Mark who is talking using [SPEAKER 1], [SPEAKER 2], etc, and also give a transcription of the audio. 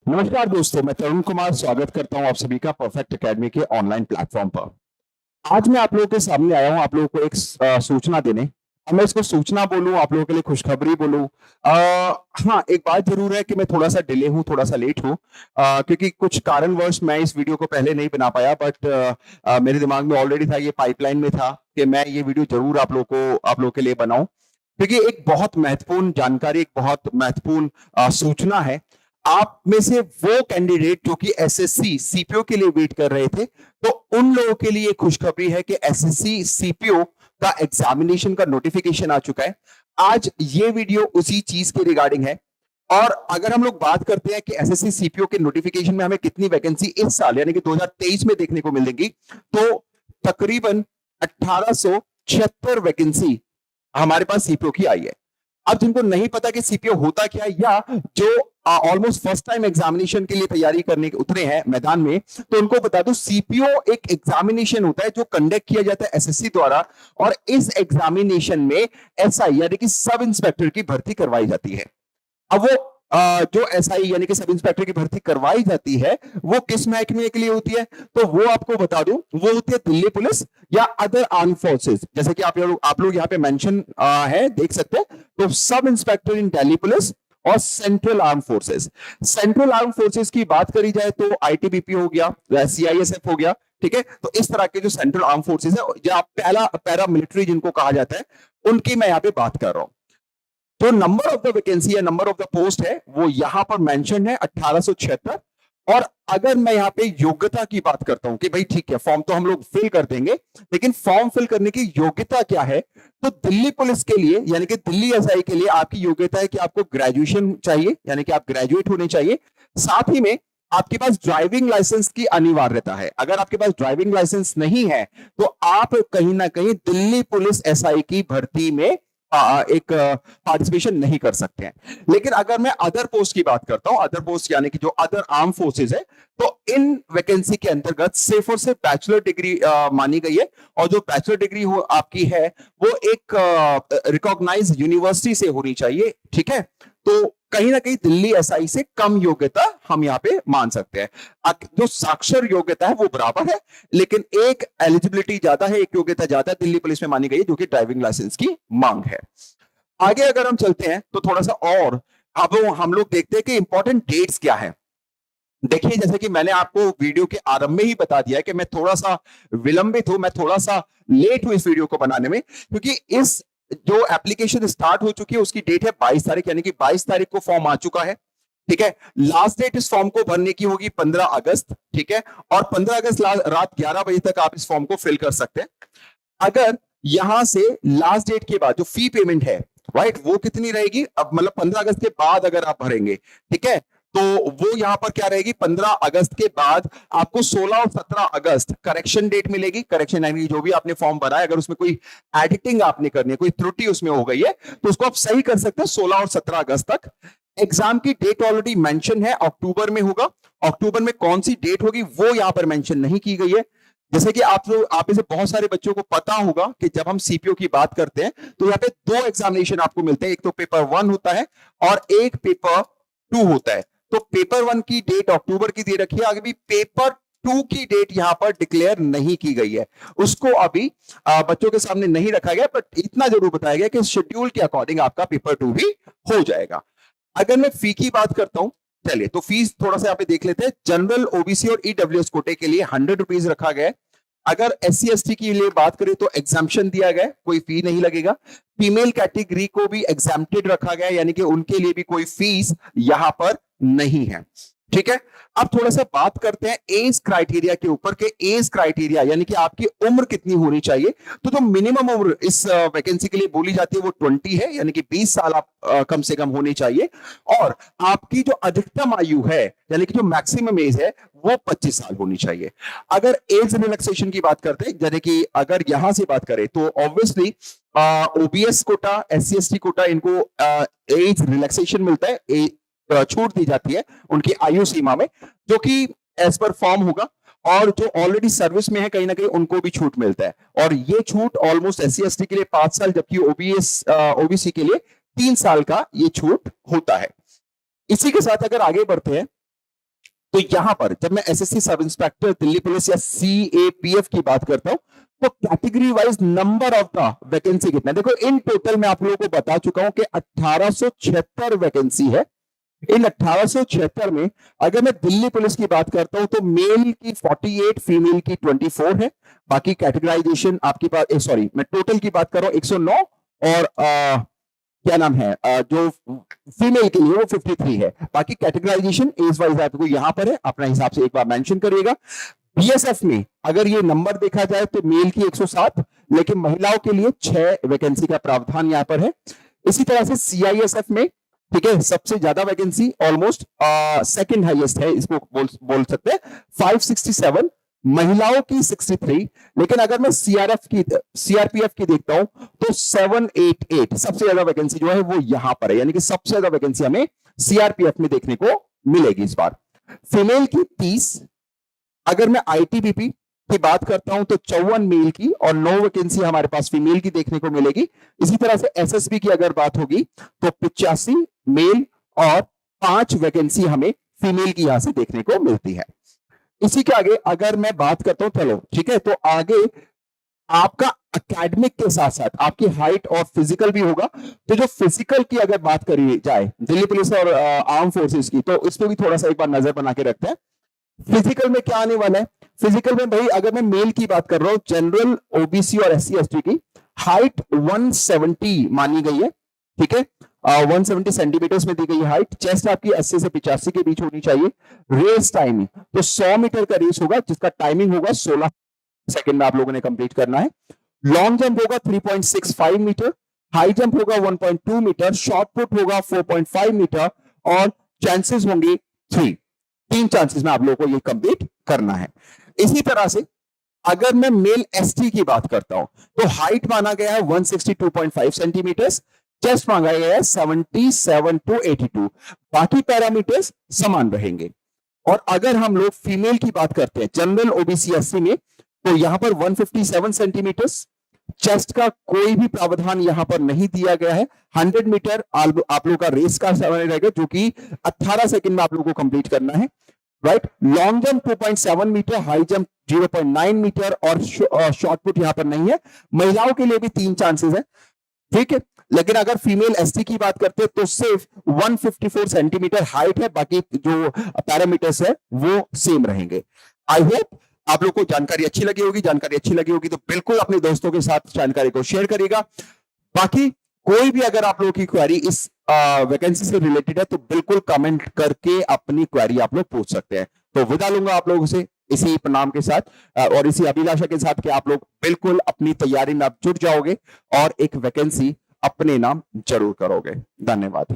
[SPEAKER 1] नमस्कार दोस्तों, मैं तरुण कुमार स्वागत करता हूं आप सभी का परफेक्ट एकेडमी के ऑनलाइन प्लेटफॉर्म पर। आज मैं आप लोगों के सामने आया हूं आप लोगों को एक सूचना देने। अब मैं इसको सूचना बोलूं, आप लोगों के लिए खुशखबरी बोलूं। हाँ, एक बात जरूर है कि मैं थोड़ा सा डिले हूं, थोड़ा सा लेट हूं, क्योंकि कुछ कारणवश मैं इस वीडियो को पहले नहीं बना पाया। बट मेरे दिमाग में ऑलरेडी था, ये पाइपलाइन में था कि मैं ये वीडियो जरूर आप लोगों के लिए बनाऊं, क्योंकि एक बहुत महत्वपूर्ण जानकारी, एक बहुत महत्वपूर्ण सूचना है। आप में से वो कैंडिडेट जो कि एसएससी सीपीओ के लिए वेट कर रहे थे, तो उन लोगों के लिए खुशखबरी है कि एसएससी सीपीओ का एग्जामिनेशन का नोटिफिकेशन आ चुका है। आज ये वीडियो उसी चीज के रिगार्डिंग है। और अगर हम लोग बात करते हैं कि एसएससी सीपीओ के नोटिफिकेशन में हमें कितनी वैकेंसी इस साल यानी कि 2023 में देखने को मिलेगी, तो तकरीबन 1876 वैकेंसी हमारे पास सीपीओ की आई है। अब जिनको नहीं पता कि सीपीओ होता क्या है, या जो ऑलमोस्ट फर्स्ट टाइम एग्जामिनेशन के लिए तैयारी करने के उतरे हैं मैदान में, तो उनको बता दो सीपीओ एक एग्जामिनेशन होता है जो कंडक्ट किया जाता है एसएससी द्वारा। और इस एग्जामिनेशन में एसआई यानी कि सब इंस्पेक्टर की भर्ती करवाई जाती है। अब वो जो एसआई यानी कि सब इंस्पेक्टर की भर्ती करवाई जाती है, वो किस महकमे के लिए होती है, तो वो आपको बता दूं, वो होती है दिल्ली पुलिस या अदर आर्म फोर्सेस। जैसे कि आप लोग यहाँ पे मेंशन है, देख सकते हैं। तो सब इंस्पेक्टर इन दिल्ली पुलिस और central arm forces. Central arm forces की बात करी जाए तो आईटीबीपी हो गया, सीआईएसएफ हो गया, ठीक है। तो इस तरह के जो सेंट्रल आर्म फोर्सेस है, या पैरा मिलिट्री जिनको कहा जाता है, उनकी मैं यहाँ पे बात कर रहा हूं। तो नंबर ऑफ द वैकेंसी या नंबर ऑफ द पोस्ट है वो यहां पर मेंशन है 1876। और अगर मैं यहां पे योग्यता की बात करता हूं कि भाई ठीक है, फॉर्म तो हम लोग फिल कर देंगे, लेकिन फॉर्म फिल करने की योग्यता क्या है, तो दिल्ली पुलिस के लिए यानी कि दिल्ली एसआई के लिए आपकी योग्यता है कि आपको ग्रेजुएशन चाहिए, यानी कि आप ग्रेजुएट होने चाहिए। साथ ही में आपके पास ड्राइविंग लाइसेंस की अनिवार्यता है। अगर आपके पास ड्राइविंग लाइसेंस नहीं है, तो आप कहीं ना कहीं दिल्ली पुलिस एसआई की भर्ती में एक पार्टिसिपेशन नहीं कर सकते हैं। लेकिन अगर मैं अदर पोस्ट की बात करता हूं, अदर पोस्ट यानी कि जो अदर आर्म फोर्सेज है, तो इन वैकेंसी के अंतर्गत सिर्फ और सिर्फ बैचलर डिग्री मानी गई है। और जो बैचलर डिग्री हो आपकी है, वो एक रिकॉग्नाइज यूनिवर्सिटी से होनी चाहिए, ठीक है। तो कहीं ना कहीं दिल्ली एसआई से कम योग्यता हम यहाँ पे मान सकते हैं। जो साक्षर योग्यता है वो बराबर है, लेकिन एक एलिजिबिलिटी ज्यादा है, एक योग्यता ज्यादा दिल्ली पुलिस में मानी गई है, जो कि ड्राइविंग लाइसेंस की मांग है। आगे अगर हम चलते हैं तो थोड़ा सा और अब हम लोग देखते हैं कि इंपॉर्टेंट डेट्स क्या है। देखिए, जैसे कि मैंने आपको वीडियो के आरंभ में ही बता दिया है कि मैं थोड़ा सा विलंबित हूं, मैं थोड़ा सा लेट हूं इस वीडियो को बनाने में, क्योंकि इस जो एप्लीकेशन स्टार्ट हो चुकी है उसकी डेट है 22 तारीख, यानी कि 22 तारीख को फॉर्म आ चुका है, ठीक है। लास्ट डेट इस फॉर्म को भरने की होगी 15 अगस्त, ठीक है। और 15 अगस्त रात 11 बजे तक आप इस फॉर्म को फिल कर सकते हैं। अगर यहां से लास्ट डेट के बाद जो फी पेमेंट है, राइट, वो कितनी रहेगी, अब मतलब 15 अगस्त के बाद अगर आप भरेंगे, ठीक है, तो वो यहां पर क्या रहेगी, 15 अगस्त के बाद आपको 16 और 17 अगस्त करेक्शन डेट मिलेगी। करेक्शन यानी जो भी आपने फॉर्म भरा है, अगर उसमें कोई एडिटिंग आपने करनी है, कोई त्रुटि उसमें हो गई है, तो उसको आप सही कर सकते हैं 16 और 17 अगस्त तक। एग्जाम की डेट ऑलरेडी मेंशन है, अक्टूबर में होगा। अक्टूबर में कौन सी डेट होगी वो यहां पर मेंशन नहीं की गई है। जैसे कि आप में से बहुत सारे बच्चों को पता होगा कि जब हम सीपीओ की बात करते हैं, तो यहाँ पे दो एग्जामिनेशन आपको मिलते हैं, एक तो पेपर 1 होता है और एक पेपर 2 होता है। तो पेपर 1 की डेट अक्टूबर की दे रखी है, अभी पेपर 2 की डेट यहां पर डिक्लेयर नहीं की गई है, उसको अभी बच्चों के सामने नहीं रखा गया, बट इतना जरूर बताया गया कि शेड्यूल के अकॉर्डिंग आपका पेपर 2 भी हो जाएगा। अगर मैं फी की बात करता हूं, चलिए तो फीस थोड़ा सा यहाँ पे देख लेते हैं। जनरल, ओबीसी और ईडब्ल्यूएस कोटे के लिए 100 रुपीज रखा गया है। अगर एससी एसटी के लिए बात करें तो एग्जाम्पशन दिया गया, कोई फी नहीं लगेगा। फीमेल कैटेगरी को भी एग्जाम्प्टेड रखा गया, यानी कि उनके लिए भी कोई फीस यहां पर नहीं है, ठीक है। अब थोड़ा सा बात करते हैं एज क्राइटेरिया के ऊपर के एज क्राइटेरिया यानी कि आपकी उम्र कितनी होनी चाहिए। तो जो मिनिमम उम्र इस वैकेंसी के लिए बोली जाती है वो 20 है, यानी कि 20 साल आप कम से कम होनी चाहिए। और आपकी जो अधिकतम आयु है यानी कि जो मैक्सिमम एज है वो 25 साल होनी चाहिए। अगर एज रिलैक्सेशन की बात करते हैं, यानी कि अगर यहां से बात करें तो obviously OBS quota, SC ST quota, इनको एज रिलैक्सेशन मिलता है, छूट दी जाती है उनकी आयु सीमा में, जो कि एज पर फॉर्म होगा। और जो ऑलरेडी सर्विस में है कहीं ना कहीं उनको भी छूट मिलता है, और ये छूट ऑलमोस्ट एससी एसटी के लिए 5 साल, जबकि ओबीसी के लिए 3 साल का ये छूट होता है। इसी के साथ अगर आगे बढ़ते हैं तो यहां पर जब मैं SSC sub inspector Delhi police या सीएपीएफ की बात करता हूं तो category wise number of the vacancy कितना है? देखो इन टोटल मैं आप लोगों को बता चुका हूं कि 1876 वैकेंसी है। इन 1876 में अगर मैं दिल्ली पुलिस की बात करता हूं तो मेल की 48, फीमेल की 24 है। बाकी कैटेगराइजेशन आपकी बात, सॉरी मैं टोटल की बात कर रहा हूं 109, और क्या नाम है जो फीमेल के लिए वो 53 है। बाकी कैटेगराइजेशन एज वाइज आपको यहां पर है, अपना हिसाब से एक बार मेंशन करिएगा। बीएसएफ में अगर ये नंबर देखा जाए तो मेल की 107, लेकिन महिलाओं के लिए 6 वैकेंसी का प्रावधान यहां पर है। इसी तरह से सीआईएसएफ में, ठीक है, सबसे ज्यादा वैकेंसी, ऑलमोस्ट सेकंड हाईएस्ट है, इसको बोल सकते हैं, 567, महिलाओं की 63। लेकिन अगर मैं सीआरपीएफ की देखता हूं तो 788, सबसे ज्यादा वैकेंसी जो है वो यहां पर है, यानी कि सबसे ज्यादा वैकेंसी हमें सीआरपीएफ में देखने को मिलेगी इस बार। फीमेल की 30। अगर मैं आईटीबीपी की बात करता हूं तो 54 मेल की और 9 वैकेंसी हमारे पास फीमेल की देखने को मिलेगी। इसी तरह से एसएसबी की अगर बात होगी तो 85 मेल और 5 वैकेंसी हमें फीमेल की यहां से देखने को मिलती है। इसी के आगे अगर मैं बात करता हूं, चलो ठीक है, तो आगे आपका एकेडमिक के साथ साथ आपकी हाइट और फिजिकल भी होगा। तो जो फिजिकल की अगर बात करी जाए दिल्ली पुलिस और आर्म फोर्सेस की, तो इस पे भी थोड़ा सा एक बार नजर बना के रखते हैं। फिजिकल में क्या आने वाला है? फिजिकल में भाई अगर मैं मेल की बात कर रहा हूं, जनरल, ओबीसी और एससी एसटी की हाइट 170 मानी गई है, ठीक है, 170 सेंटीमीटर्स में दी गई हाइट। चेस्ट आपकी 80 से 85 के बीच होनी चाहिए। रेस टाइमिंग तो 100 मीटर का रेस होगा जिसका टाइमिंग होगा 16 सेकंड में आप लोगों ने कंप्लीट करना है। लॉन्ग जंप होगा 3.65 मीटर, हाई जंप होगा 1.2 मीटर, शॉर्ट पुट होगा 4.5 मीटर और चांसेस होंगे 3 चांसेस में आप लोगों को ये कंप्लीट करना है। इसी तरह से अगर मैं मेल एसटी की बात करता हूं तो हाइट माना गया है 162.5 सेंटीमीटर्स, चेस्ट मांगा गया है 77 to 82, बाकी पैरामीटर्स समान रहेंगे। और अगर हम लोग फीमेल की बात करते हैं जनरल, ओबीसी, एससी में, तो यहां पर 157 सेंटीमीटर्स, चेस्ट का कोई भी प्रावधान यहां पर नहीं दिया गया है। 100 मीटर आप लोग का रेस का समय रहेगा जो कि 18 सेकंड में आप लोगों को कंप्लीट करना है, right. Long jump 2.7 metre, high jump 0.9 metre और शॉर्ट पुट यहां पर नहीं है। महिलाओं के लिए भी 3 चांसेस है, ठीक है। लेकिन अगर फीमेल एसटी की बात करते हैं तो सिर्फ 154 सेंटीमीटर हाइट है, बाकी जो पैरामीटर्स है वो सेम रहेंगे। आई होप आप लोग को जानकारी अच्छी लगी होगी। जानकारी अच्छी लगी होगी तो बिल्कुल अपने दोस्तों के साथ जानकारी को शेयर करिएगा। बाकी कोई भी अगर आप लोगों की क्वेरी इस वैकेंसी से रिलेटेड है तो बिल्कुल कमेंट करके अपनी क्वेरी आप लोग पूछ सकते हैं। तो विदा लूंगा आप लोगों से इसी प्रणाम के साथ और इसी अभिलाषा के साथ कि आप लोग बिल्कुल अपनी तैयारी में आप जुट जाओगे और एक वैकेंसी अपने नाम जरूर करोगे। धन्यवाद।